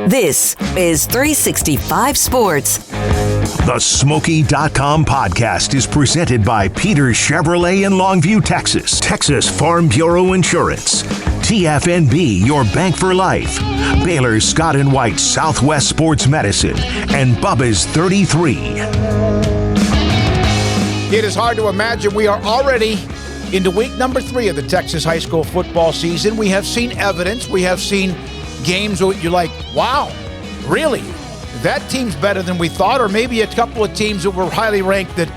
This is 365 Sports. The Smoaky.com podcast is presented by Peter Chevrolet in Longview, Texas. Texas Farm Bureau Insurance. TFNB, your bank for life. Baylor Scott & White Southwest Sports Medicine. And Bubba's 33. It is hard to imagine we are already into week number 3 of the Texas high school football season. We have seen evidence. We have seen games where you're like, wow, really? That team's better than we thought, or maybe a couple of teams that were highly ranked that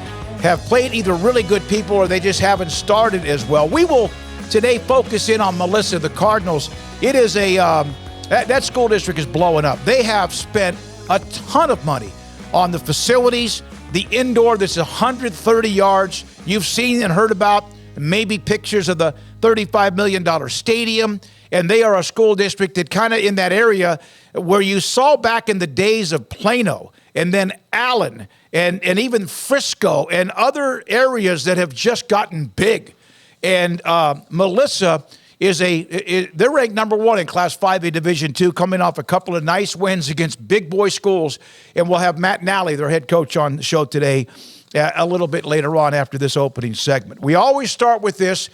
have played either really good people or they just haven't started as well. We will today focus in on Melissa, the Cardinals. It is that school district is blowing up. They have spent a ton of money on the facilities, the indoor, this is 130 yards. You've seen and heard about maybe pictures of the $35 million stadium, and they are a school district that kind of in that area where you saw back in the days of Plano and then Allen and even Frisco and other areas that have just gotten big. And Melissa they're ranked number 1 in Class 5A Division II, coming off a couple of nice wins against big boy schools. And we'll have Matt Nally, their head coach, on the show today a little bit later on after this opening segment. We always start with this.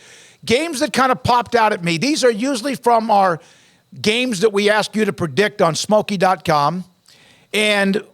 Games that kind of popped out at me. These are usually from our games that we ask you to predict on Smoaky.com. And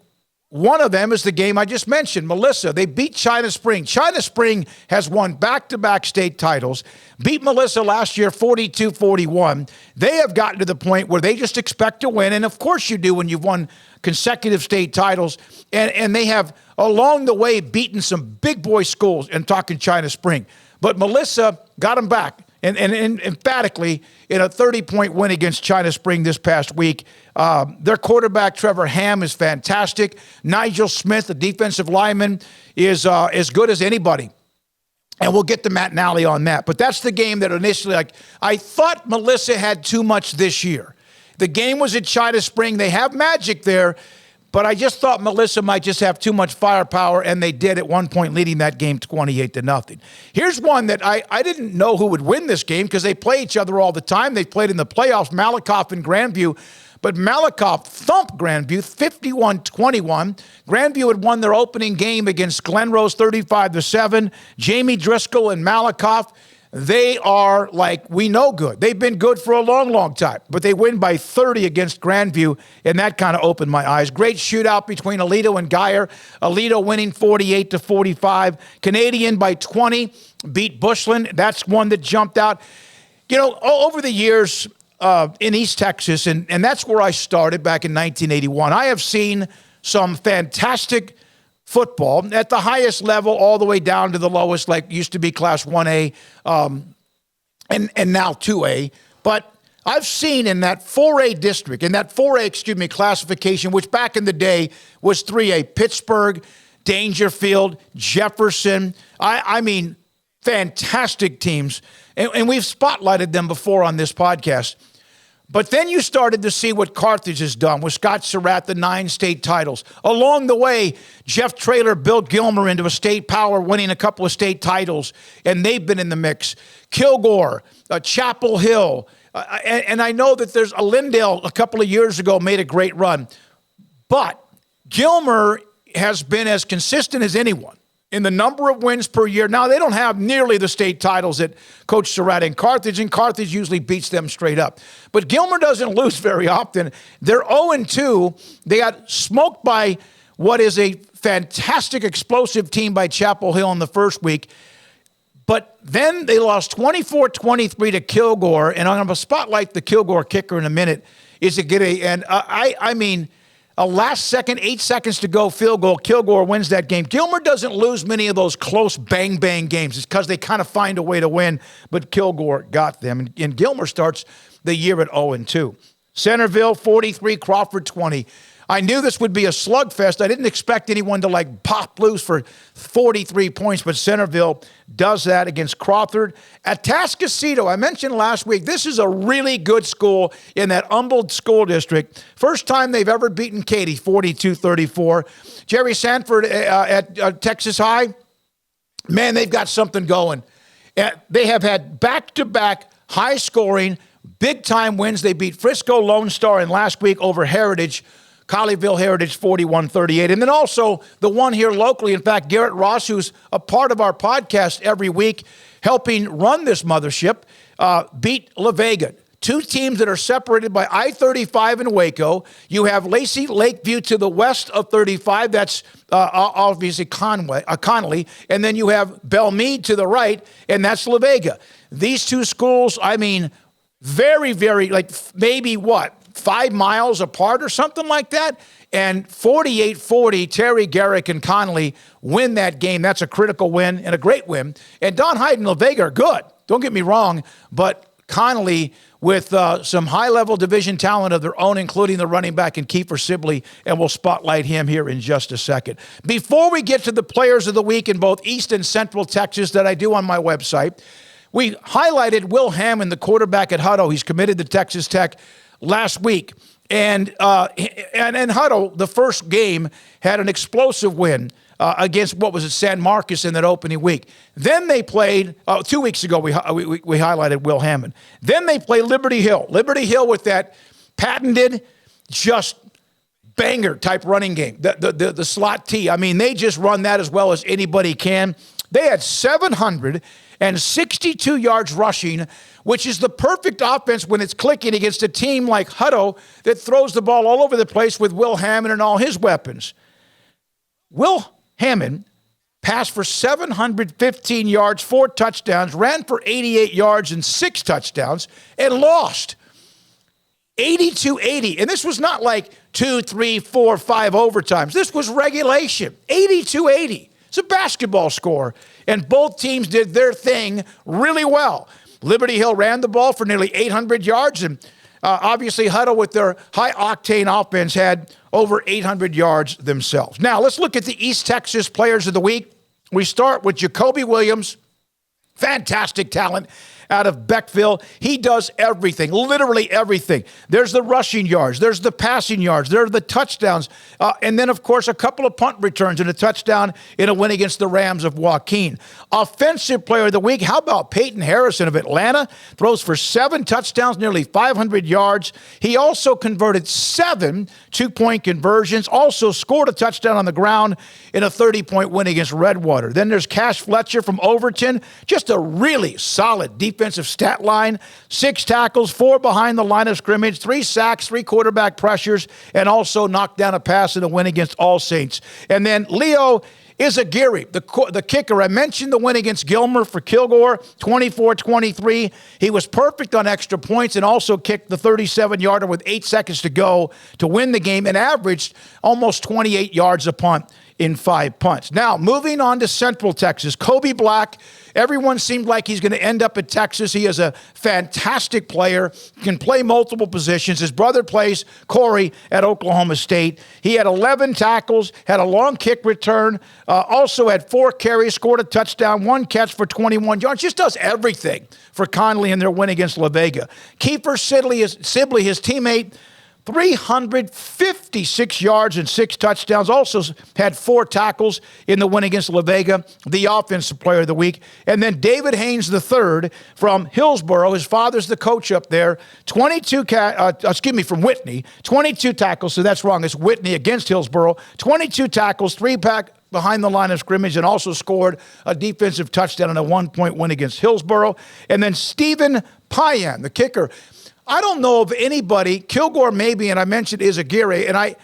one of them is the game I just mentioned, Melissa. They beat China Spring. China Spring has won back-to-back state titles, beat Melissa last year 42-41. They have gotten to the point where they just expect to win, and of course you do when you've won consecutive state titles. And they have, along the way, beaten some big boy schools, and talking China Spring. But Melissa got them back, and emphatically in a 30-point win against China Spring this past week. Their quarterback, Trevor Ham, is fantastic. Nigel Smith, the defensive lineman, is as good as anybody. And we'll get to Matt Nally on that. But that's the game that initially, I thought Melissa had too much this year. The game was at China Spring. They have magic there. But I just thought Melissa might just have too much firepower, and they did at one point, leading that game 28-0. Here's one that I didn't know who would win this game because they play each other all the time. They played in the playoffs, Malakoff and Grandview. But Malakoff thumped Grandview 51-21. Grandview had won their opening game against Glen Rose 35-7. Jamie Driscoll and Malakoff, they are we know good. They've been good for a long, long time, but they win by 30 against Grandview, and that kind of opened my eyes. Great shootout between Aledo and Geyer. Aledo winning 48-45. Canadian by 20 beat Bushland. That's one that jumped out. You know, over the years in East Texas, and that's where I started back in 1981, I have seen some fantastic football at the highest level all the way down to the lowest, like used to be Class 1A and now 2A. But I've seen in that 4A district, in that 4A, classification, which back in the day was 3A, Pittsburgh, Dangerfield, Jefferson. I mean, fantastic teams. And we've spotlighted them before on this podcast. But then you started to see what Carthage has done with Scott Surratt, the 9 state titles. Along the way, Jeff Traylor built Gilmer into a state power, winning a couple of state titles, and they've been in the mix. Kilgore, Chapel Hill, and I know that there's a Lindale a couple of years ago made a great run. But Gilmer has been as consistent as anyone in the number of wins per year. Now, they don't have nearly the state titles that Coach Surratt and Carthage usually beats them straight up. But Gilmer doesn't lose very often. They're 0-2. They got smoked by what is a fantastic, explosive team by Chapel Hill in the first week. But then they lost 24-23 to Kilgore, and I'm going to spotlight the Kilgore kicker in a minute. I mean, a last second, 8 seconds to go field goal. Kilgore wins that game. Gilmer doesn't lose many of those close bang-bang games. It's because they kind of find a way to win, but Kilgore got them. And Gilmer starts the year at 0-2. Centerville, 43, Crawford, 20. I knew this would be a slugfest. I didn't expect anyone to pop loose for 43 points, but Centerville does that against Crawford. Atascocito, I mentioned last week, this is a really good school in that Humboldt School District. First time they've ever beaten Katy, 42-34. Jerry Sanford at Texas High, man, they've got something going. They have had back-to-back high-scoring, big-time wins. They beat Frisco Lone Star and last week over Heritage, Colleyville Heritage 41-38. And then also the one here locally. In fact, Garrett Ross, who's a part of our podcast every week, helping run this mothership, beat La Vega. Two teams that are separated by I-35 in Waco. You have Lacey Lakeview to the west of 35. That's obviously Connolly. And then you have Belmead to the right, and that's La Vega. These two schools, I mean, very, very, like maybe 5 miles apart or something like that? And 48-40, Terry Garrick and Connolly win that game. That's a critical win and a great win. And Don Hyde and La Vega are good. Don't get me wrong, but Connolly with some high-level division talent of their own, including the running back and Kiefer Sibley, and we'll spotlight him here in just a second. Before we get to the players of the week in both East and Central Texas that I do on my website, we highlighted Will Hammond, the quarterback at Hutto. He's committed to Texas Tech last week. And Hutto, the first game, had an explosive win against, San Marcos in that opening week. Then they played, 2 weeks ago we highlighted Will Hammond. Then they played Liberty Hill. Liberty Hill with that patented, just banger-type running game, the slot T. I mean, they just run that as well as anybody can. They had 762 yards rushing, which is the perfect offense when it's clicking against a team like Hutto that throws the ball all over the place with Will Hammond and all his weapons. Will Hammond passed for 715 yards, 4 touchdowns, ran for 88 yards and 6 touchdowns, and lost 82-80. And this was not like 2, 3, 4, 5 overtimes. This was regulation, 82-80. It's a basketball score, and both teams did their thing really well. Liberty Hill ran the ball for nearly 800 yards, and obviously Hutto with their high-octane offense had over 800 yards themselves. Now, let's look at the East Texas Players of the Week. We start with Jacoby Williams, fantastic talent out of Beckville. He does everything, literally everything. There's the rushing yards. There's the passing yards. There are the touchdowns. And then, of course, a couple of punt returns and a touchdown in a win against the Rams of Joaquin. Offensive Player of the Week, how about Peyton Harrison of Atlanta? Throws for 7 touchdowns, nearly 500 yards. He also converted 7 two-point conversions, also scored a touchdown on the ground in a 30-point win against Redwater. Then there's Cash Fletcher from Overton, just a really solid defensive stat line, 6 tackles, 4 behind the line of scrimmage, 3 sacks, 3 quarterback pressures, and also knocked down a pass in a win against All Saints. And then Leo Izaguirre, the kicker. I mentioned the win against Gilmer for Kilgore, 24-23. He was perfect on extra points and also kicked the 37-yarder with 8 seconds to go to win the game and averaged almost 28 yards a punt in 5 punts. Now, moving on to Central Texas, Kobe Black. Everyone seemed like he's going to end up at Texas. He is a fantastic player, can play multiple positions. His brother plays, Corey, at Oklahoma State. He had 11 tackles, had a long kick return, also had 4 carries, scored a touchdown, 1 catch for 21 yards. Just does everything for Conley in their win against La Vega. Kiefer Sibley, his teammate, 356 yards and 6 touchdowns. Also had 4 tackles in the win against La Vega, the Offensive Player of the Week. And then David Haynes III from Hillsboro. His father's the coach up there. From Whitney. 22 tackles. So that's wrong. It's Whitney against Hillsboro. 22 tackles, 3-pack behind the line of scrimmage, and also scored a defensive touchdown in a 1-point win against Hillsboro. And then Stephen Payan, the kicker. I don't know of anybody, Kilgore maybe, and I mentioned Izaguirre, and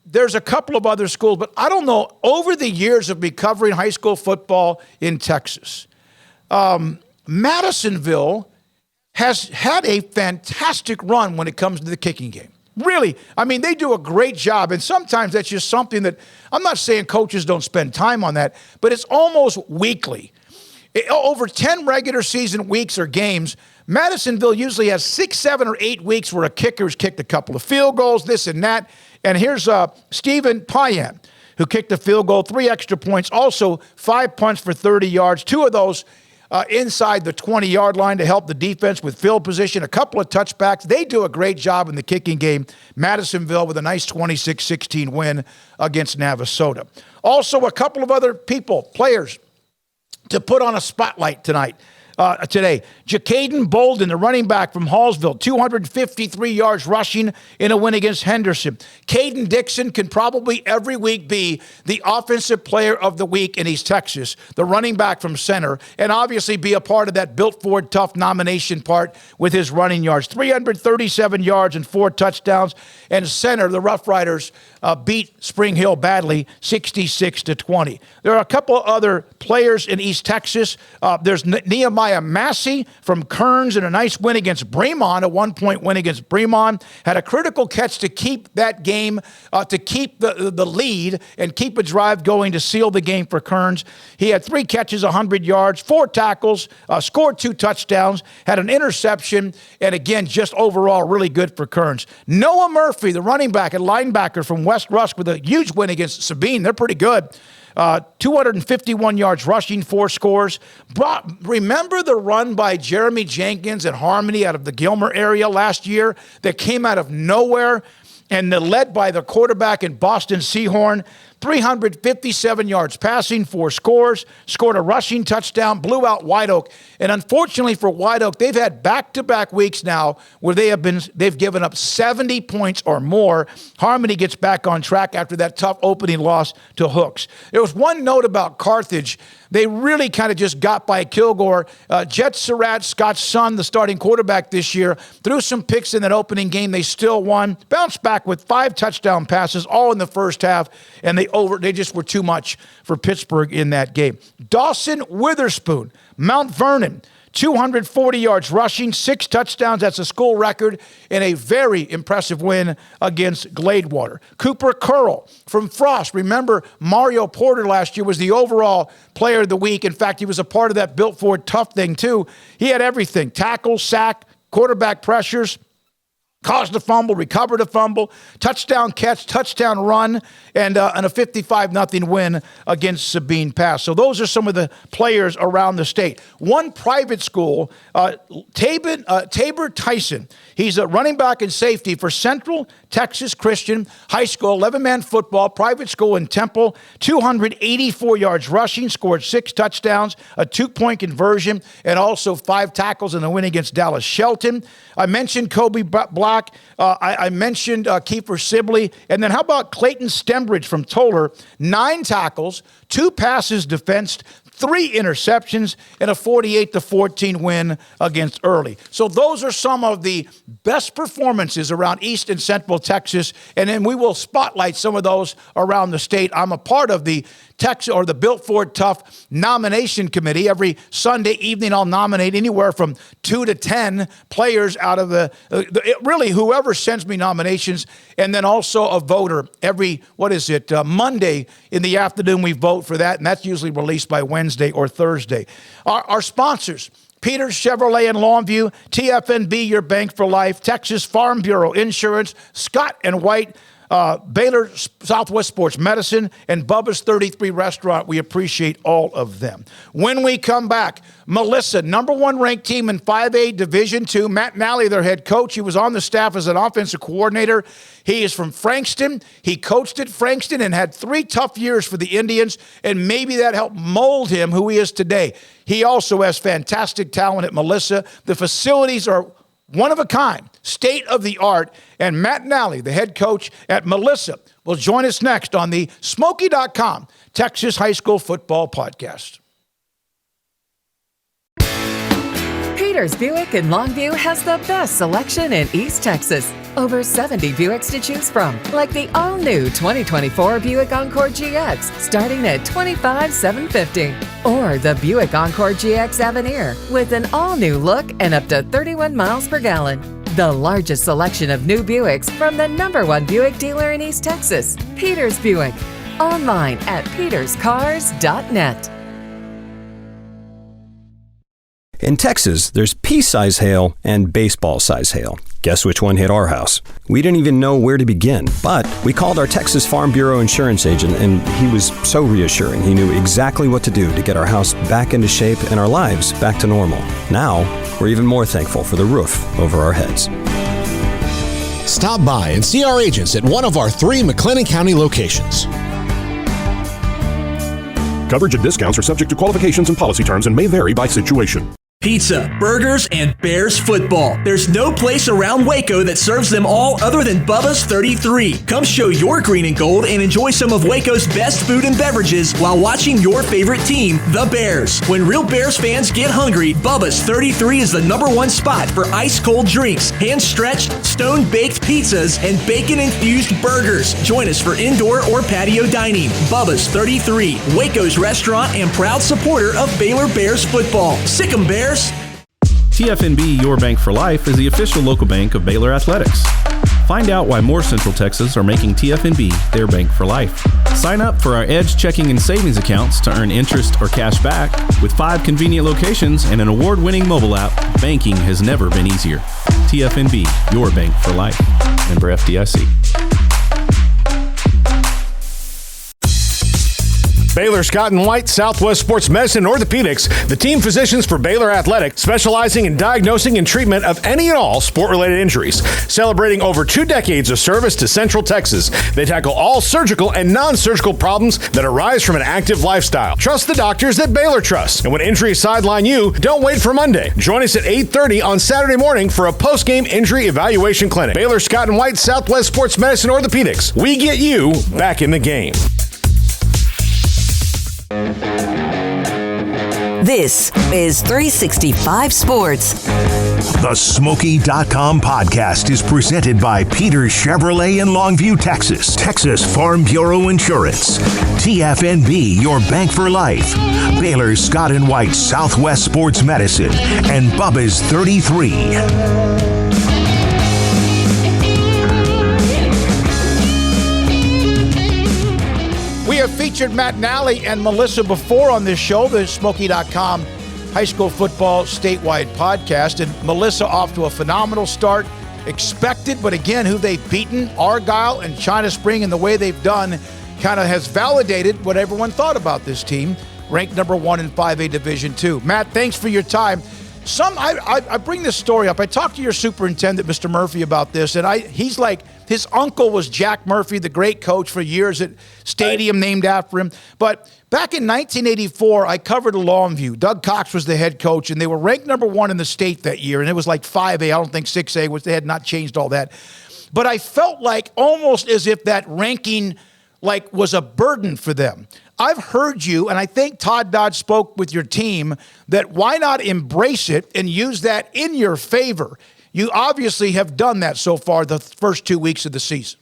there's a couple of other schools, but I don't know, over the years of me covering high school football in Texas, Madisonville has had a fantastic run when it comes to the kicking game. Really, I mean, they do a great job, and sometimes that's just something that, I'm not saying coaches don't spend time on that, but it's almost weekly. Over 10 regular season weeks or games, Madisonville usually has 6, 7, or 8 weeks where a kicker's kicked a couple of field goals, this and that. And here's Stephen Payan, who kicked a field goal, 3 extra points, also 5 punts for 30 yards, 2 of those inside the 20-yard line to help the defense with field position, a couple of touchbacks. They do a great job in the kicking game. Madisonville with a nice 26-16 win against Navasota. Also, a couple of other players to put on a spotlight tonight. today. Jacaden Bolden, the running back from Hallsville, 253 yards rushing in a win against Henderson. Caden Dixon can probably every week be the offensive player of the week in East Texas, the running back from center, and obviously be a part of that Built Ford Tough nomination part with his running yards. 337 yards and 4 touchdowns. And center, the Rough Riders beat Spring Hill badly, 66-20. There are a couple other players in East Texas. There's Nehemiah Massey from Kearns in a nice win against Bremond, a 1-point win against Bremond. Had a critical catch to keep that game, to keep the lead and keep a drive going to seal the game for Kearns. He had 3 catches, 100 yards, 4 tackles, scored 2 touchdowns, had an interception, and again, just overall really good for Kearns. Noah Murphy, the running back and linebacker from West Rusk, with a huge win against Sabine. They're pretty good. 251 yards rushing, 4 scores. Remember the run by Jeremy Jenkins at Harmony out of the Gilmer area last year that came out of nowhere and led by the quarterback in Boston Seahorn? 357 yards passing, 4 scores, scored a rushing touchdown, blew out White Oak. And unfortunately for White Oak, they've had back-to-back weeks now where they've given up 70 points or more. Harmony gets back on track after that tough opening loss to Hooks. There was one note about Carthage. They really kind of just got by Kilgore. Jet Surratt, Scott's son, the starting quarterback this year, threw some picks in that opening game. They still won. Bounced back with 5 touchdown passes, all in the first half, and they just were too much for Pittsburgh in that game. Dawson Witherspoon, Mount Vernon, 240 yards rushing, 6 touchdowns. That's a school record, and a very impressive win against Gladewater. Cooper Curl from Frost. Remember, Mario Porter last year was the overall player of the week. In fact, he was a part of that Built Ford Tough thing, too. He had everything: tackle, sack, quarterback pressures, caused a fumble, recovered a fumble, touchdown catch, touchdown run, and a 55-0 win against Sabine Pass. So those are some of the players around the state. One private school, Tabor Tyson. He's a running back and safety for Central Texas Christian High School, 11-man football, private school in Temple, 284 yards rushing, scored 6 touchdowns, a 2-point conversion, and also 5 tackles in the win against Dallas Shelton. I mentioned Kobe Block. I mentioned Kiefer Sibley. And then how about Clayton Stembridge from Toller? 9 tackles, 2 passes defensed, 3 interceptions, and a 48-14 win against Early. So those are some of the best performances around East and Central Texas, and then we will spotlight some of those around the state. I'm a part of the the Built Ford Tough nomination committee. Every Sunday evening, I'll nominate anywhere from 2 to 10 players out of really whoever sends me nominations, and then also a voter every, Monday in the afternoon we vote for that, and that's usually released by Wednesday or Thursday. Our sponsors: Peters Chevrolet in Longview, TFNB, your bank for life, Texas Farm Bureau Insurance, Scott & White, Baylor Southwest Sports Medicine, and Bubba's 33 Restaurant. We appreciate all of them. When we come back, Melissa, number 1 ranked team in 5A Division II. Matt Nally, their head coach. He was on the staff as an offensive coordinator. He is from Frankston. He coached at Frankston and had 3 tough years for the Indians, and maybe that helped mold him who he is today. He also has fantastic talent at Melissa. The facilities are one of a kind, state of the art, and Matt Nally, the head coach at Melissa, will join us next on the Smoaky.com Texas High School Football Podcast. Peters Buick in Longview has the best selection in East Texas. Over 70 Buicks to choose from, like the all-new 2024 Buick Encore GX, starting at $25,750. Or the Buick Encore GX Avenir, with an all-new look and up to 31 miles per gallon. The largest selection of new Buicks from the #1 Buick dealer in East Texas, Peters Buick. Online at peterscars.net. In Texas, there's pea-size hail and baseball-size hail. Guess which one hit our house? We didn't even know where to begin, but we called our Texas Farm Bureau insurance agent, and he was so reassuring. He knew exactly what to do to get our house back into shape and our lives back to normal. Now, we're even more thankful for the roof over our heads. Stop by and see our agents at one of our 3 McLennan County locations. Coverage and discounts are subject to qualifications and policy terms and may vary by situation. Pizza, burgers, and Bears football. There's no place around Waco that serves them all other than Bubba's 33. Come show your green and gold and enjoy some of Waco's best food and beverages while watching your favorite team, the Bears. When real Bears fans get hungry, Bubba's 33 is the #1 spot for ice-cold drinks, hand-stretched, stone-baked pizzas, and bacon-infused burgers. Join us for indoor or patio dining. Bubba's 33, Waco's restaurant and proud supporter of Baylor Bears football. Sick 'em, Bears! TFNB Your Bank for Life is the official local bank of Baylor Athletics. Find out why more Central Texas are making TFNB their bank for life. Sign up for our Edge checking and savings accounts to earn interest or cash back. With 5 convenient locations and an award-winning mobile app, banking has never been easier. TFNB Your Bank for Life. Member FDIC. Baylor Scott and White, Southwest Sports Medicine and Orthopedics, the team physicians for Baylor Athletics, specializing in diagnosing and treatment of any and all sport-related injuries. Celebrating over 2 decades of service to Central Texas, they tackle all surgical and non-surgical problems that arise from an active lifestyle. Trust the doctors that Baylor trusts. And when injuries sideline you, don't wait for Monday. Join us at 8:30 on Saturday morning for a post-game injury evaluation clinic. Baylor Scott and White, Southwest Sports Medicine Orthopedics. We get you back in the game. This is 365 Sports. The Smoaky.com podcast is presented by Peter Chevrolet in Longview, Texas. Texas Farm Bureau Insurance. TFNB, your bank for life. Baylor Scott and White, Southwest Sports Medicine. And Bubba's 33. We have featured Matt Nally and Melissa before on this show, the Smoaky.com high school football statewide podcast. And Melissa off to a phenomenal start. Expected, but again, who they've beaten, Argyle and China Spring, and the way they've done kind of has validated what everyone thought about this team, ranked #1 in 5A Division II. Matt, thanks for your time. I bring this story up. I talked to your superintendent, Mr. Murphy, about this, and he's like, his uncle was Jack Murphy, the great coach for years at Stadium named after him. But back in 1984, I covered Longview. Doug Cox was the head coach, and they were ranked #1 in the state that year, and it was like 5A. I don't think 6A, which they had not changed all that. But I felt like almost as if that ranking was a burden for them. I've heard you, and I think Todd Dodge spoke with your team, that why not embrace it and use that in your favor? You obviously have done that so far the first 2 weeks of the season.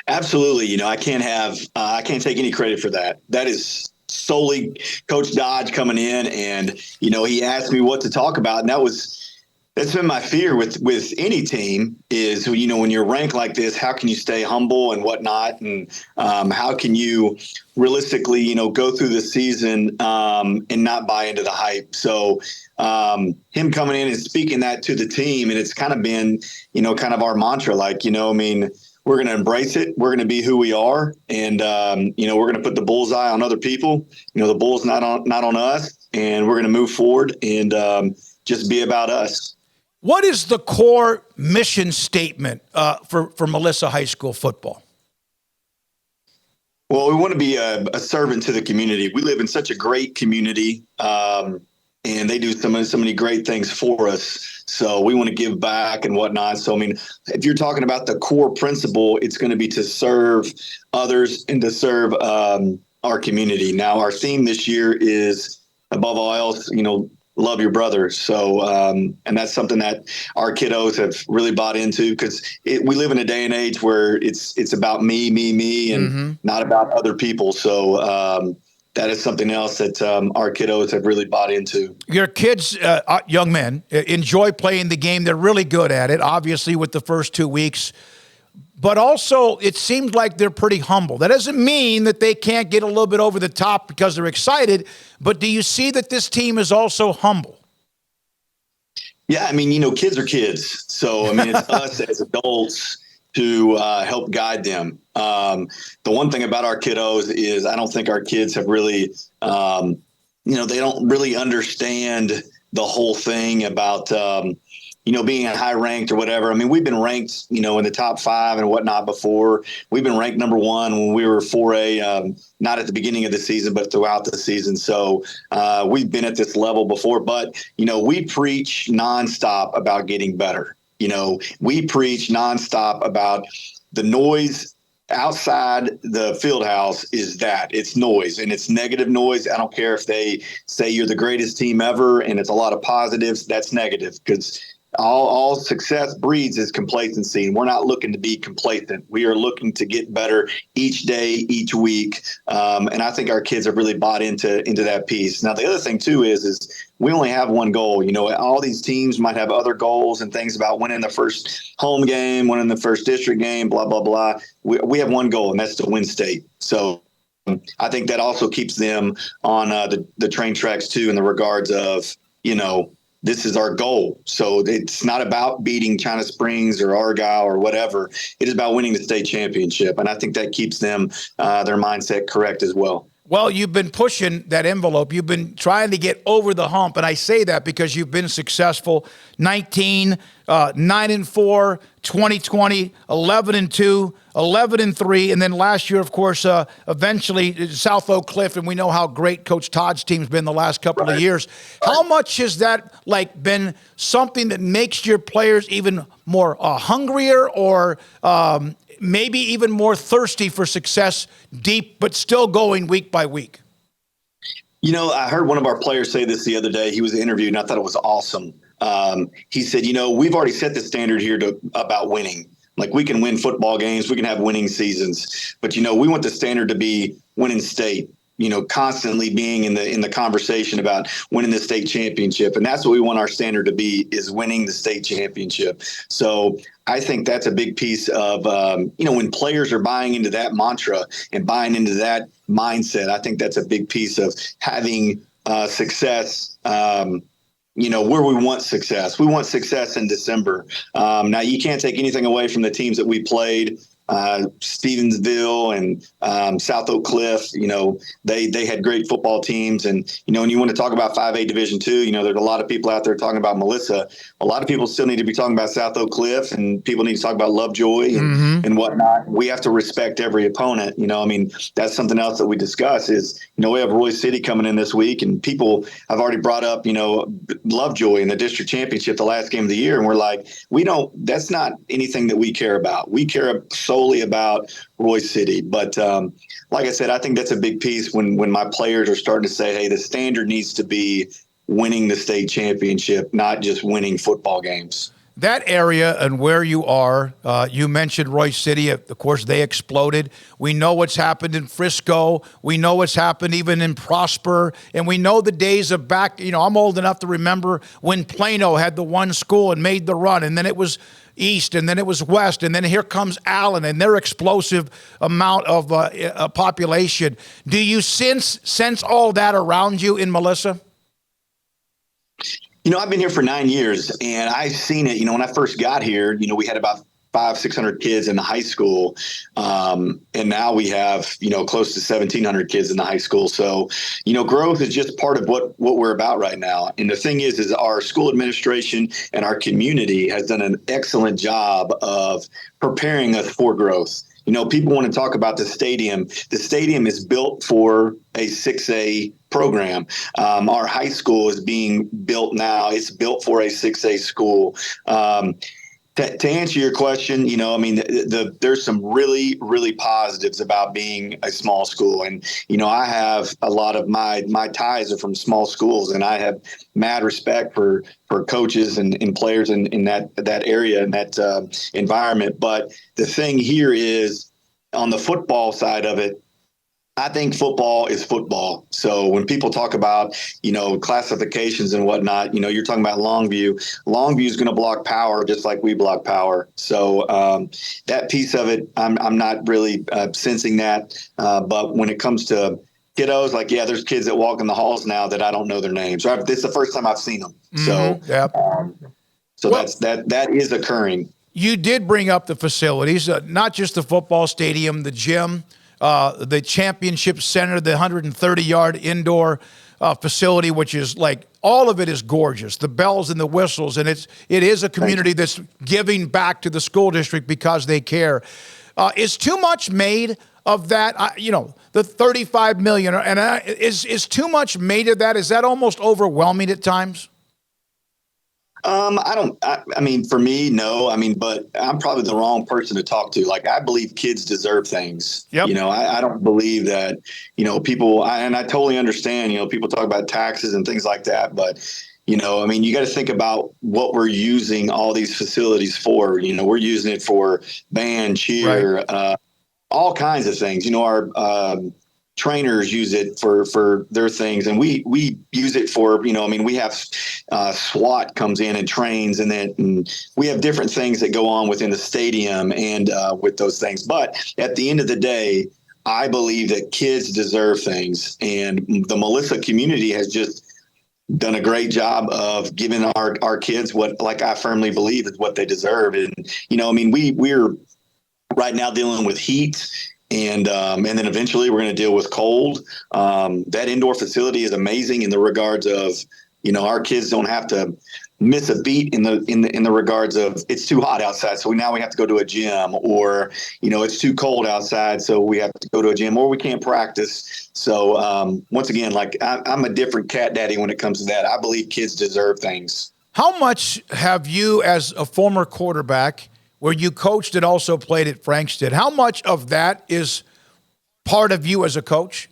Absolutely. I can't take any credit for that. That is solely Coach Dodge coming in, and, he asked me what to talk about, and that's been my fear with any team is, when you're ranked like this, how can you stay humble and whatnot? And how can you realistically, go through the season and not buy into the hype? So him coming in and speaking that to the team, and it's kind of been, kind of our mantra, we're going to embrace it. We're going to be who we are. And, we're going to put the bullseye on other people. The bull's not on us, and we're going to move forward and just be about us. What is the core mission statement for Melissa High School football? Well, we want to be a servant to the community. We live in such a great community, and they do so many great things for us. So we want to give back and whatnot. So, if you're talking about the core principle, it's going to be to serve others and to serve our community. Now, our theme this year is, above all else, love your brother. So, and that's something that our kiddos have really bought into, because we live in a day and age where it's about me, and not about other people. So, that is something else that our kiddos have really bought into. Your kids, young men, enjoy playing the game. They're really good at it, obviously, with the first 2 weeks. But also, it seems like they're pretty humble. That doesn't mean that they can't get a little bit over the top because they're excited. But do you see that this team is also humble? Yeah, kids are kids. So, it's us as adults to help guide them. The one thing about our kiddos is I don't think our kids have really, they don't really understand the whole thing about, being high ranked or whatever. I mean, we've been ranked, in the top 5 and whatnot before. We've been ranked number 1 when we were 4A, not at the beginning of the season, but throughout the season. So we've been at this level before. But, we preach nonstop about getting better. We preach nonstop about the noise outside the field house is that it's noise, and it's negative noise. I don't care if they say you're the greatest team ever and it's a lot of positives. That's negative, because all success breeds is complacency, and we're not looking to be complacent. We are looking to get better each day, each week, and I think our kids have really bought into that piece. Now, the other thing too is we only have one goal. All these teams might have other goals and things about winning the first home game, winning the first district game, blah blah blah. We have one goal, and that's to win state. So I think that also keeps them on the train tracks too, in the regards of this is our goal. So it's not about beating China Springs or Argyle or whatever. It is about winning the state championship. And I think that keeps them, their mindset correct as well. Well, you've been pushing that envelope. You've been trying to get over the hump. And I say that because you've been successful. 19, 9-4, 2020, 11-2, 11-3. And then last year, of course, eventually South Oak Cliff. And we know how great Coach Todd's team's been the last couple of years. How much has that been something that makes your players even more hungrier, or maybe even more thirsty for success, deep, but still going week by week? I heard one of our players say this the other day. He was interviewed, and I thought it was awesome. He said, we've already set the standard here about winning. Like, we can win football games, we can have winning seasons, but, we want the standard to be winning state. Constantly being in the conversation about winning the state championship. And that's what we want our standard to be, is winning the state championship. So I think that's a big piece of, when players are buying into that mantra and buying into that mindset, I think that's a big piece of having success, where we want success. We want success in December. Now, you can't take anything away from the teams that we played. Stevensville and South Oak Cliff, they had great football teams. And, when you want to talk about 5A Division II, there's a lot of people out there talking about Melissa. A lot of people still need to be talking about South Oak Cliff, and people need to talk about Lovejoy and whatnot. We have to respect every opponent. That's something else that we discuss is, we have Roy City coming in this week, and people have already brought up, Lovejoy in the district championship, the last game of the year. And we're like, that's not anything that we care about. We care solely about Roy City. But like I said, I think that's a big piece when my players are starting to say, hey, the standard needs to be winning the state championship, not just winning football games. That area and where you are, you mentioned Roy City. Of course, they exploded. We know what's happened in Frisco. We know what's happened even in Prosper. And we know the days of back, I'm old enough to remember when Plano had the one school and made the run, and then it was East, and then it was West, and then here comes Allen and their explosive amount of population. Do you sense all that around you in Melissa? I've been here for 9 years, and I've seen it. When I first got here, we had about 500-600 kids in the high school. And now we have, close to 1,700 kids in the high school. So, growth is just part of what we're about right now. And the thing is our school administration and our community has done an excellent job of preparing us for growth. People want to talk about the stadium. The stadium is built for a 6A program. Our high school is being built now. It's built for a 6A school. To answer your question, there's some really, really positives about being a small school. And, I have a lot of my ties are from small schools, and I have mad respect for coaches and players in that area and that environment. But the thing here is, on the football side of it, I think football is football. So when people talk about, classifications and whatnot, you're talking about Longview. Longview is going to block power just like we block power. So that piece of it, I'm not really sensing that. But when it comes to kiddos, there's kids that walk in the halls now that I don't know their names. This is the first time I've seen them. So that is occurring. You did bring up the facilities, not just the football stadium, the gym. the championship center, the 130-yard indoor facility, which is like all of it is gorgeous. The bells and the whistles, and it is a community that's giving back to the school district because they care. Is too much made of that? The $35 million, and is too much made of that? Is that almost overwhelming at times? I mean, for me, no. I mean, but I'm probably the wrong person to talk to. Like, I believe kids deserve things. Yep. I don't believe that, people, and I totally understand, people talk about taxes and things like that. But, I mean, you got to think about what we're using all these facilities for. We're using it for band, cheer, right. All kinds of things. Our trainers use it for their things, and we use it for, we have SWAT comes in and trains, and we have different things that go on within the stadium and with those things. But at the end of the day, I believe that kids deserve things, and the Melissa community has just done a great job of giving our kids what, like, I firmly believe is what they deserve. And we're right now dealing with heat. And then eventually we're going to deal with cold. That indoor facility is amazing in the regards of, our kids don't have to miss a beat in the regards of it's too hot outside, so now we have to go to a gym, or it's too cold outside, so we have to go to a gym, or we can't practice. So once again, like, I'm a different cat daddy when it comes to that. I believe kids deserve things. How much have you, as a former quarterback, where you coached and also played at Frankston, how much of that is part of you as a coach?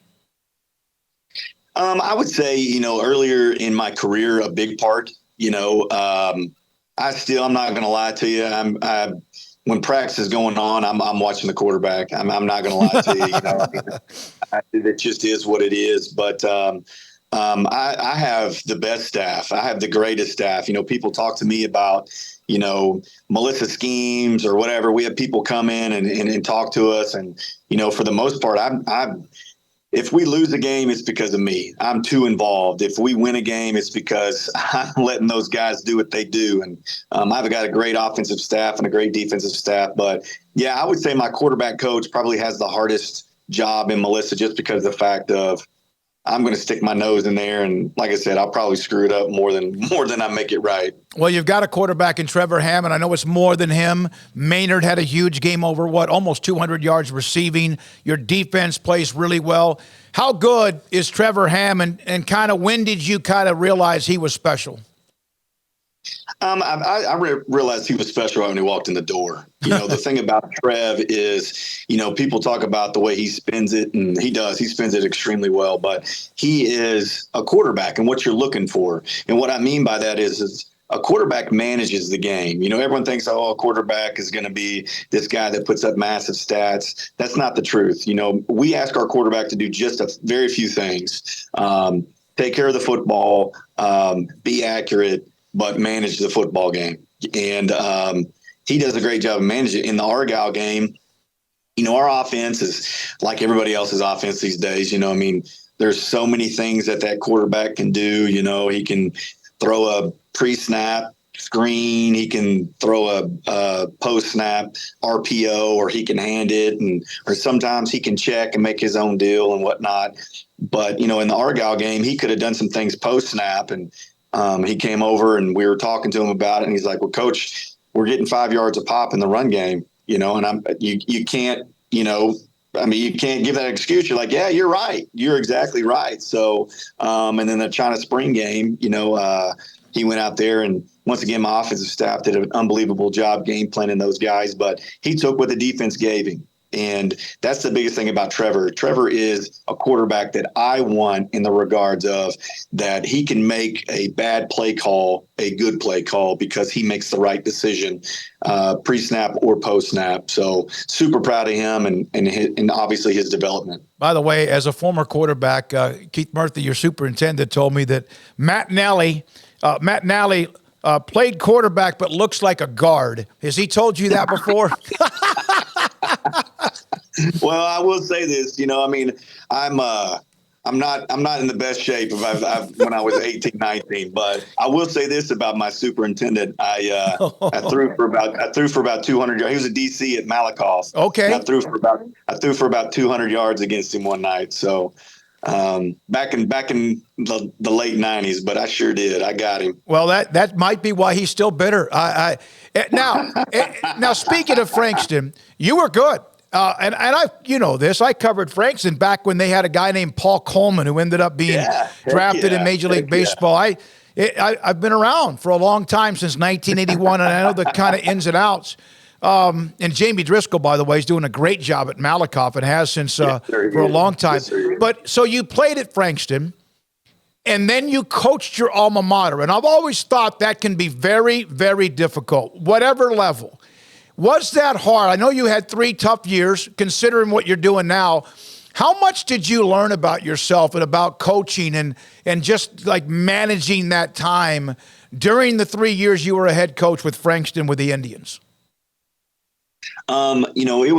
I would say, earlier in my career, a big part. I'm not going to lie to you. When practice is going on, I'm watching the quarterback. I'm not going to lie to you. It just is what it is. But I have the best staff. I have the greatest staff. People talk to me about, Melissa schemes or whatever. We have people come in and talk to us. And, for the most part, if we lose a game, it's because of me. I'm too involved. If we win a game, it's because I'm letting those guys do what they do. And I've got a great offensive staff and a great defensive staff. But, yeah, I would say my quarterback coach probably has the hardest job in Melissa, just because of the fact of I'm going to stick my nose in there. And like I said, I'll probably screw it up more than I make it right. Well, you've got a quarterback in Trevor Hammond. I know it's more than him. Maynard had a huge game over, almost 200 yards receiving. Your defense plays really well. How good is Trevor Hammond, and kind of when did you kind of realize he was special? I realized he was special when he walked in the door. The thing about Trev is, people talk about the way he spins it, and he does. He spins it extremely well, but he is a quarterback and what you're looking for. And what I mean by that is a quarterback manages the game. Everyone thinks, a quarterback is going to be this guy that puts up massive stats. That's not the truth. We ask our quarterback to do just a very few things. Take care of the football, be accurate, but manage the football game. And he does a great job of managing it. In the Argyle game, our offense is like everybody else's offense these days. There's so many things that quarterback can do. He can throw a pre-snap screen. He can throw a post-snap RPO, or he can hand it, or sometimes he can check and make his own deal and whatnot. But, in the Argyle game, he could have done some things post-snap, and he came over and we were talking to him about it, and he's like, well, Coach, we're getting 5 yards a pop in the run game, and you can't, you can't give that excuse. You're like, yeah, you're right. You're exactly right. So, and then the China Spring game, he went out there, and once again, my offensive staff did an unbelievable job game planning those guys, but he took what the defense gave him. And that's the biggest thing about Trevor. Trevor is a quarterback that I want in the regards of that he can make a bad play call a good play call because he makes the right decision pre-snap or post-snap. So super proud of him and obviously his development. By the way, as a former quarterback, Keith Murphy, your superintendent, told me that Matt Nally played quarterback but looks like a guard. Has he told you that before? Well, I will say this, I'm I'm not in the best shape when I was 18, 19. But I will say this about my superintendent: I threw for about 200 yards. He was a DC at Malakoff. Okay. And I threw for about 200 yards against him one night. So back in the late 90s, but I sure did. I got him. Well, that might be why he's still bitter. Now speaking of Frankston, you were good. And I covered Frankston back when they had a guy named Paul Coleman who ended up being drafted in Major League Baseball. I've been around for a long time, since 1981, and I know the kind of ins and outs. And Jamie Driscoll, by the way, is doing a great job at Malakoff and has since for a long time. But so you played at Frankston, and then you coached your alma mater. And I've always thought that can be very, very difficult, whatever level. Was that hard? I know you had 3 tough years, considering what you're doing now. How much did you learn about yourself and about coaching and just like managing that time during the 3 years you were a head coach with Frankston with the Indians? It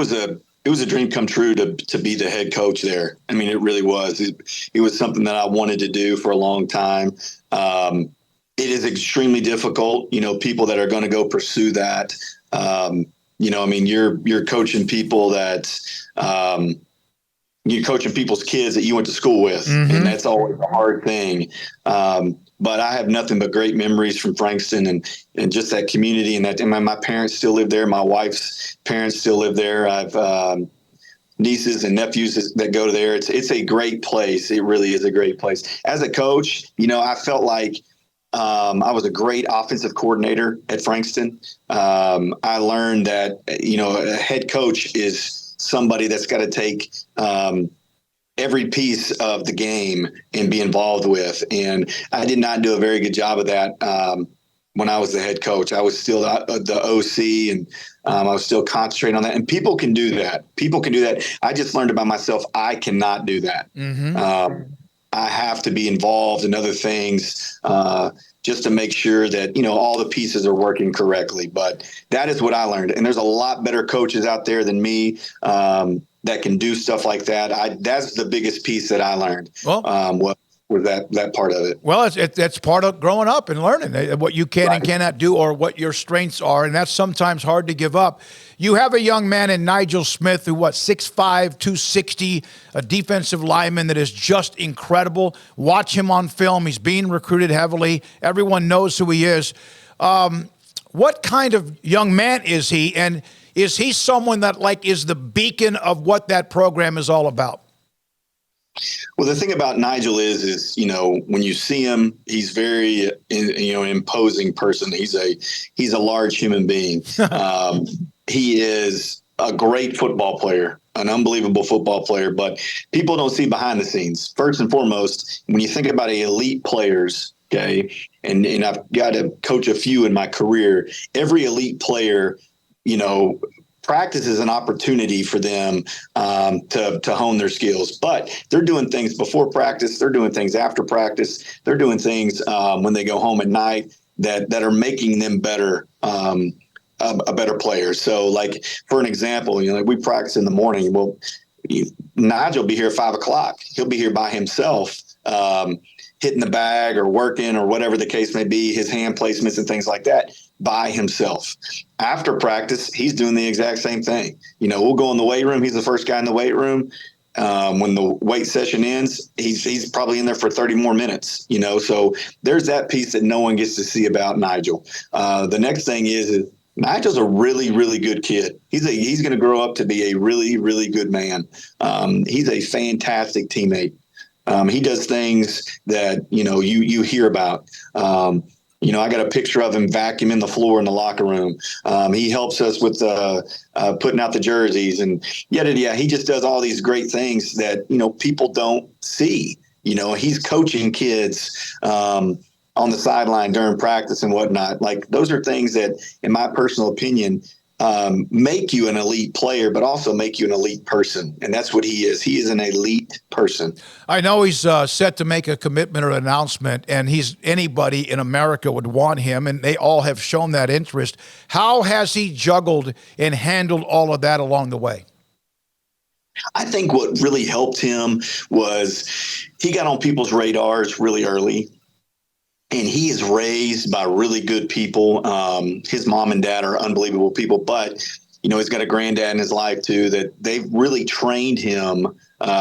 was a dream come true to be the head coach there. I mean, it really was. It was something that I wanted to do for a long time. It is extremely difficult, people that are going to go pursue that. You're coaching people that you're coaching people's kids that you went to school with, and that's always a hard thing. But I have nothing but great memories from Frankston and just that community, and my parents still live there. My wife's parents still live there. I've nieces and nephews that go to there. It's a great place. It really is a great place. As a coach, I felt like I was a great offensive coordinator at Frankston. I learned that, a head coach is somebody that's got to take every piece of the game and be involved with. And I did not do a very good job of that when I was the head coach. I was still the OC, and I was still concentrating on that. And people can do that. I just learned about myself. I cannot do that. I have to be involved in other things just to make sure that, all the pieces are working correctly. But that is what I learned. And there's a lot better coaches out there than me that can do stuff like that. That's the biggest piece that I learned. Was that part of it. Well, that's part of growing up and learning what you can and cannot do, or what your strengths are, and that's sometimes hard to give up. You have a young man in Nigel Smith who, 6'5", 260, a defensive lineman that is just incredible. Watch him on film. He's being recruited heavily. Everyone knows who he is. What kind of young man is he, and is he someone that is the beacon of what that program is all about? Well, the thing about Nigel is when you see him, he's very an imposing person. He's a large human being. He is a great football player, an unbelievable football player, but people don't see behind the scenes. First and foremost, when you think about elite players, okay, and I've got to coach a few in my career, every elite player, practice is an opportunity for them to hone their skills, but they're doing things before practice. They're doing things after practice. They're doing things when they go home at night that are making them better, a better player. So for an example, we practice in the morning. Well, Nigel will be here at 5:00. He'll be here by himself, hitting the bag or working or whatever the case may be, his hand placements and things like that, by himself. After practice, he's doing the exact same thing. We'll go in the weight room. He's the first guy in the weight room. When the weight session ends, he's probably in there for 30 more minutes, so there's that piece that no one gets to see about Nigel. The next thing is Nigel's a really, really good kid. He's going to grow up to be a really, really good man. He's a fantastic teammate. He does things that, you hear about. I got a picture of him vacuuming the floor in the locker room. He helps us with putting out the jerseys and he just does all these great things that, people don't see. He's coaching kids on the sideline during practice and whatnot. Those are things that, in my personal opinion, make you an elite player, but also make you an elite person. And that's what he is. He is an elite person. I know he's set to make a commitment or an announcement, and anybody in America would want him, and they all have shown that interest. How has he juggled and handled all of that along the way? I think what really helped him was he got on people's radars really early. And he is raised by really good people. His mom and dad are unbelievable people, but he's got a granddad in his life too that they've really trained him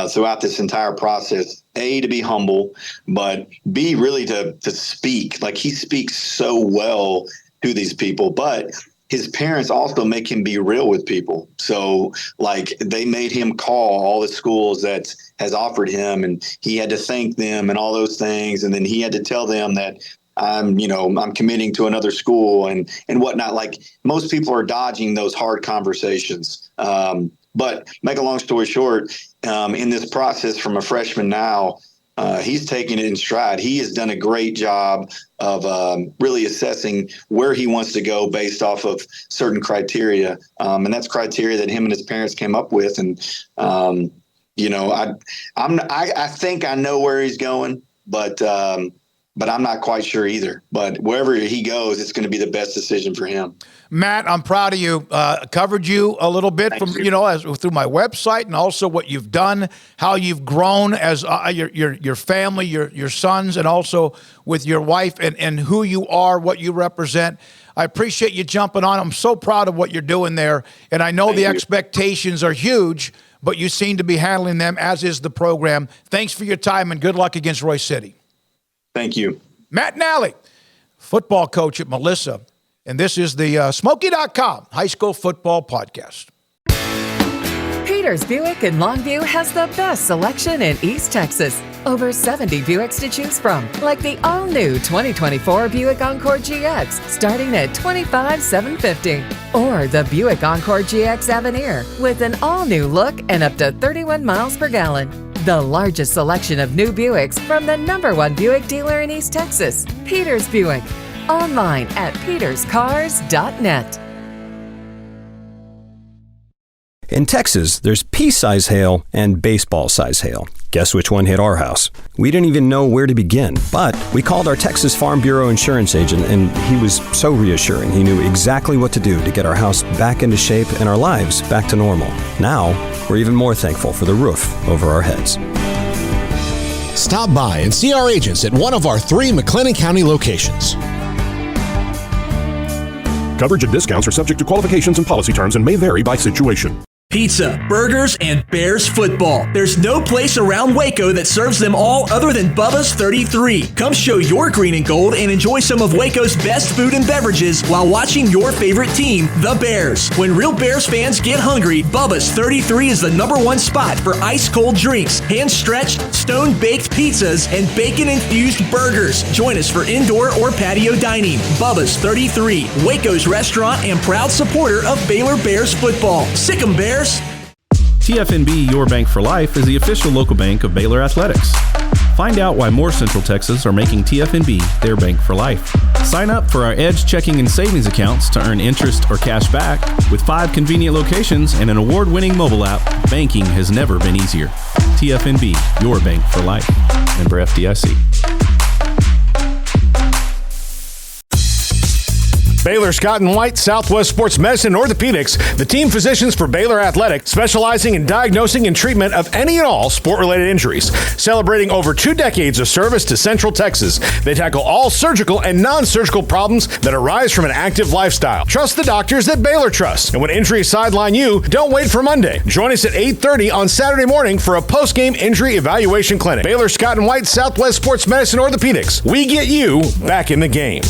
throughout this entire process. A, to be humble, but B, really to speak. Like, he speaks so well to these people, but his parents also make him be real with people. So, like, they made him call all the schools that has offered him, and he had to thank them and all those things. And then he had to tell them that I'm committing to another school and whatnot. Like, most people are dodging those hard conversations. But make a long story short, in this process from a freshman now, he's taking it in stride. He has done a great job of really assessing where he wants to go based off of certain criteria. And that's criteria that him and his parents came up with. And, I think I know where he's going, but I'm not quite sure either. But wherever he goes, it's going to be the best decision for him. Matt, I'm proud of you. Covered you a little bit through my website, and also what you've done, how you've grown as your family, your sons, and also with your wife, and who you are, what you represent. I appreciate you jumping on. I'm so proud of what you're doing there, and I know the expectations are huge, but you seem to be handling them, as is the program. Thanks for your time, and good luck against Royce City. Thank you. Matt Nally, football coach at Melissa. And this is the Smoaky.com high school football podcast. Peters Buick in Longview has the best selection in East Texas. Over 70 Buicks to choose from, like the all-new 2024 Buick Encore GX, starting at $25,750. Or the Buick Encore GX Avenir, with an all-new look and up to 31 miles per gallon. The largest selection of new Buicks from the #1 Buick dealer in East Texas, Peters Buick. Online at peterscars.net. In Texas, there's pea-size hail and baseball-size hail. Guess which one hit our house? We didn't even know where to begin, but we called our Texas Farm Bureau insurance agent, and he was so reassuring. He knew exactly what to do to get our house back into shape and our lives back to normal. Now, we're even more thankful for the roof over our heads. Stop by and see our agents at one of our 3 McLennan County locations. Coverage and discounts are subject to qualifications and policy terms and may vary by situation. Pizza, burgers, and Bears football. There's no place around Waco that serves them all other than Bubba's 33. Come show your green and gold and enjoy some of Waco's best food and beverages while watching your favorite team, the Bears. When real Bears fans get hungry, Bubba's 33 is the #1 spot for ice-cold drinks, hand-stretched, stone-baked pizzas, and bacon-infused burgers. Join us for indoor or patio dining. Bubba's 33, Waco's restaurant and proud supporter of Baylor Bears football. Sick 'em, Bears! TFNB Your Bank for Life is the official local bank of Baylor Athletics. Find out why more Central Texas are making TFNB their bank for life. Sign up for our Edge checking and savings accounts to earn interest or cash back. With 5 convenient locations and an award-winning mobile app, banking has never been easier. TFNB Your Bank for Life. Member FDIC. Baylor Scott and White, Southwest Sports Medicine Orthopedics, the team physicians for Baylor Athletics, specializing in diagnosing and treatment of any and all sport-related injuries. Celebrating over 2 decades of service to Central Texas, they tackle all surgical and non-surgical problems that arise from an active lifestyle. Trust the doctors that Baylor trusts. And when injuries sideline you, don't wait for Monday. Join us at 8:30 on Saturday morning for a post-game injury evaluation clinic. Baylor Scott and White, Southwest Sports Medicine Orthopedics. We get you back in the game.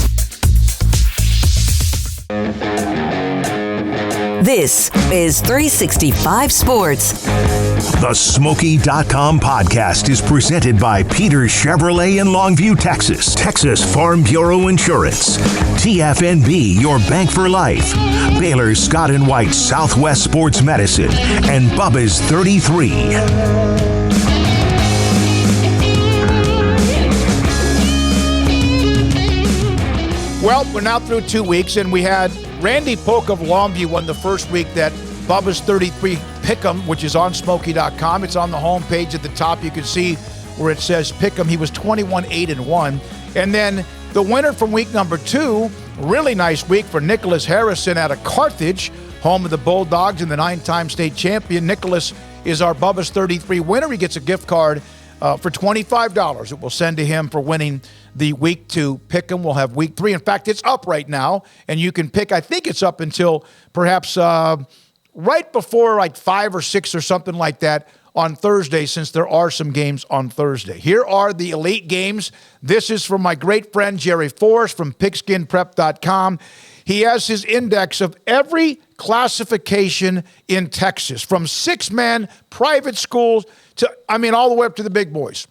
This is 365 Sports. The Smoaky.com podcast is presented by Peters Chevrolet in Longview, Texas. Texas Farm Bureau Insurance. TFNB, your bank for life. Baylor Scott and White, Southwest Sports Medicine. And Bubba's 33. Well, we're now through 2 weeks, and we had Randy Polk of Longview won the first week that Bubba's 33 Pick'em, which is on Smoaky.com. It's on the homepage at the top. You can see where it says Pick'em. He was 21-8-1. And then the winner from week number 2, really nice week for Nicholas Harrison out of Carthage, home of the Bulldogs and the 9-time state champion. Nicholas is our Bubba's 33 winner. He gets a gift card for $25. It will send to him for winning the Week 2 Pick'em. We'll have Week 3. In fact, it's up right now, and you can pick. I think it's up until perhaps right before like 5 or 6 or something like that on Thursday, since there are some games on Thursday. Here are the elite games. This is from my great friend Jerry Forrest from pigskinprep.com. He has his index of every classification in Texas, from 6-man private schools to, all the way up to the big boys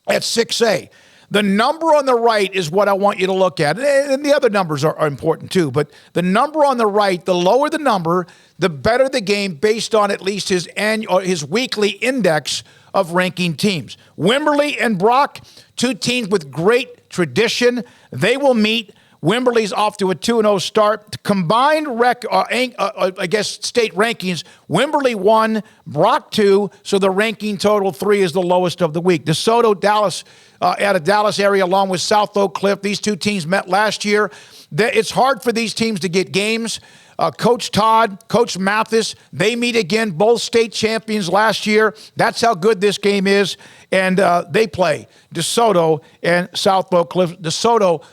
at 6A. The number on the right is what I want you to look at. And the other numbers are important too. But the number on the right, the lower the number, the better the game based on at least his weekly index of ranking teams. Wimberley and Brock, 2 teams with great tradition. They will meet. Wimberley's off to a 2-0 start. Combined state rankings, Wimberley 1, Brock 2, so the ranking total 3 is the lowest of the week. DeSoto, Dallas, out of Dallas area, along with South Oak Cliff. These 2 teams met last year. It's hard for these teams to get games. Coach Todd, Coach Mathis, they meet again, both state champions last year. That's how good this game is. And they play DeSoto and South Oak Cliff. DeSoto,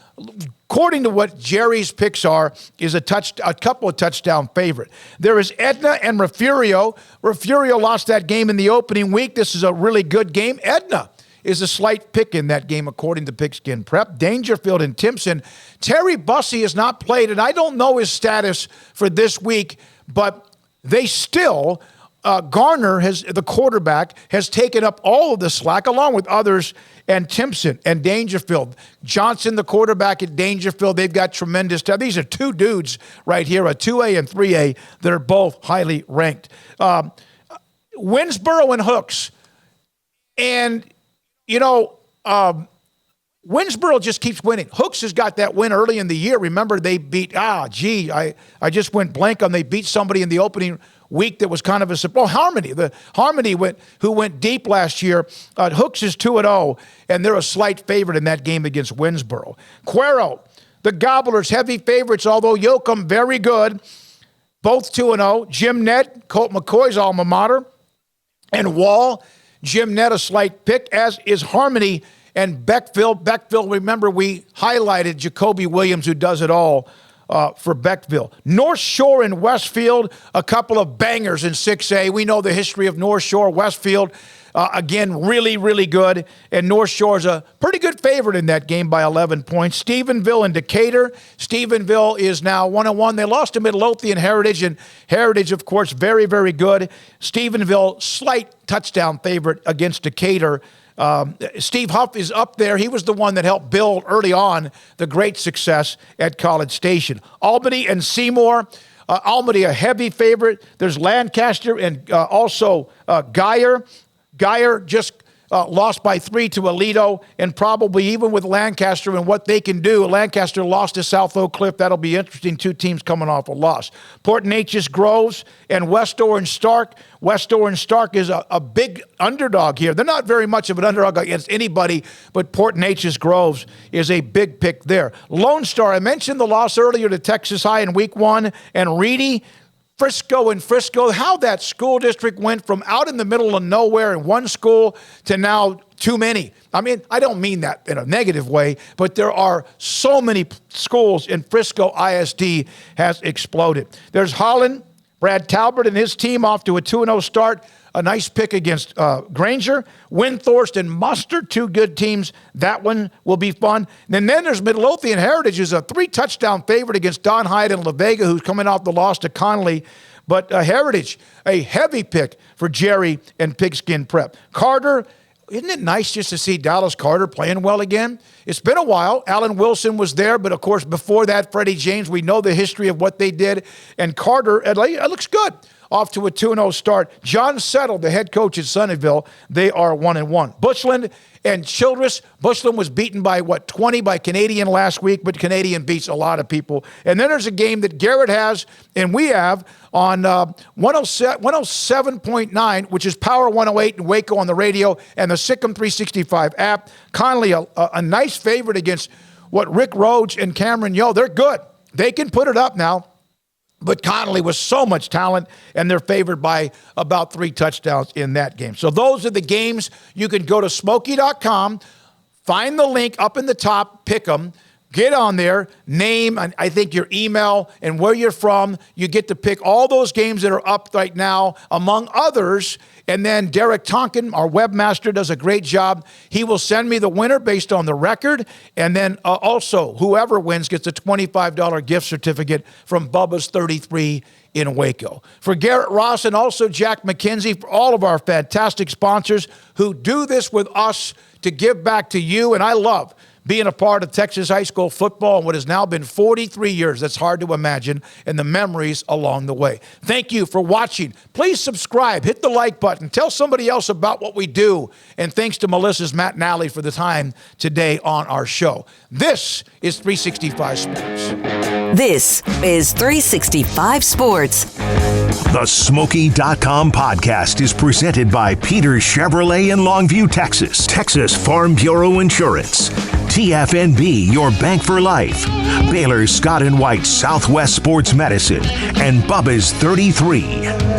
according to what Jerry's picks are, is a couple of touchdown favorite. There is Edna and Refugio. Refugio lost that game in the opening week. This is a really good game. Edna is a slight pick in that game, according to Pigskin Prep. Dangerfield and Timpson. Terry Bussey has not played, and I don't know his status for this week, but they still, Garner, the quarterback, has taken up all of the slack, along with others, and Timpson and Dangerfield. Johnson, the quarterback at Dangerfield, they've got tremendous talent. These are 2 dudes right here, a 2A and 3A, that are both highly ranked. Winsboro and Hooks. And Winsboro just keeps winning. Hooks has got that win early in the year. Remember, they beat, I just went blank on, they beat somebody in the opening week that was kind of Harmony. Who went deep last year. Hooks is 2-0, and they're a slight favorite in that game against Winsboro. Cuero, the Gobblers, heavy favorites, although Yoakum, very good. Both 2-0. Jim Ned, Colt McCoy's alma mater. And Wall, Jim Ned, a slight pick, as is Harmony and Beckville. Beckville, remember, we highlighted Jacoby Williams, who does it all for Beckville. North Shore and Westfield, a couple of bangers in 6A. We know the history of North Shore. Westfield, again, really, really good. And North Shore is a pretty good favorite in that game by 11 points. Stephenville and Decatur. Stephenville is now 1-1. They lost to Midlothian Heritage, and Heritage, of course, very, very good. Stephenville, slight touchdown favorite against Decatur. Steve Huff is up there. He was the one that helped build early on the great success at College Station. Albany and Seymour. Albany, a heavy favorite. There's Lancaster and also Geyer. Geyer just lost by 3 to Aledo, and probably even with Lancaster and what they can do, Lancaster lost to South Oak Cliff. That'll be interesting. 2 teams coming off a loss. Port Neches Groves and West Orange Stark. West Orange Stark is a big underdog here. They're not very much of an underdog against anybody, but Port Neches Groves is a big pick there. Lone Star, I mentioned the loss earlier to Texas High in week 1, and Reedy. Frisco, how that school district went from out in the middle of nowhere in one school to now too many. I don't mean that in a negative way, but there are so many schools, in Frisco ISD has exploded. There's Holland, Brad Talbert and his team off to a 2-0 start. A nice pick against Granger. Windthorst and Mustard, 2 good teams. That one will be fun. And then there's Midlothian Heritage, is a 3-touchdown favorite against Don Hyde and La Vega, who's coming off the loss to Connolly. But Heritage, a heavy pick for Jerry and Pigskin Prep. Carter, isn't it nice just to see Dallas Carter playing well again? It's been a while. Alan Wilson was there, but of course before that, Freddie James, we know the history of what they did. And Carter, it looks good. Off to a 2-0 start. John Settle, the head coach at Sunnyvale, they are 1-1. Bushland and Childress. Bushland was beaten by, 20 by Canadian last week, but Canadian beats a lot of people. And then there's a game that Garrett has, and we have on 107.9, which is Power 108 in Waco on the radio, and the Sikkim 365 app. Connolly, a nice favorite against Rick Rhodes and Cameron Yo. They're good. They can put it up now. But Connolly was so much talent, and they're favored by about 3 touchdowns in that game. So those are the games. You can go to Smoaky.com, find the link up in the top, pick them, get on there, name, I think your email and where you're from. You get to pick all those games that are up right now, among others. And then Derek Tonkin, our webmaster, does a great job. He will send me the winner based on the record. And then also, whoever wins gets a $25 gift certificate from Bubba's 33 in Waco. For Garrett Ross and also Jack McKenzie, for all of our fantastic sponsors who do this with us to give back to you. And I love being a part of Texas high school football in what has now been 43 years. That's hard to imagine, and the memories along the way. Thank you for watching. Please subscribe, hit the like button, tell somebody else about what we do, and thanks to Melissa's Matt Nally for the time today on our show. This is 365 Sports. This is 365 Sports. The Smoaky.com podcast is presented by Peter Chevrolet in Longview, Texas. Texas Farm Bureau Insurance. TFNB, your bank for life. Baylor Scott & White Southwest Sports Medicine. And Bubba's 33.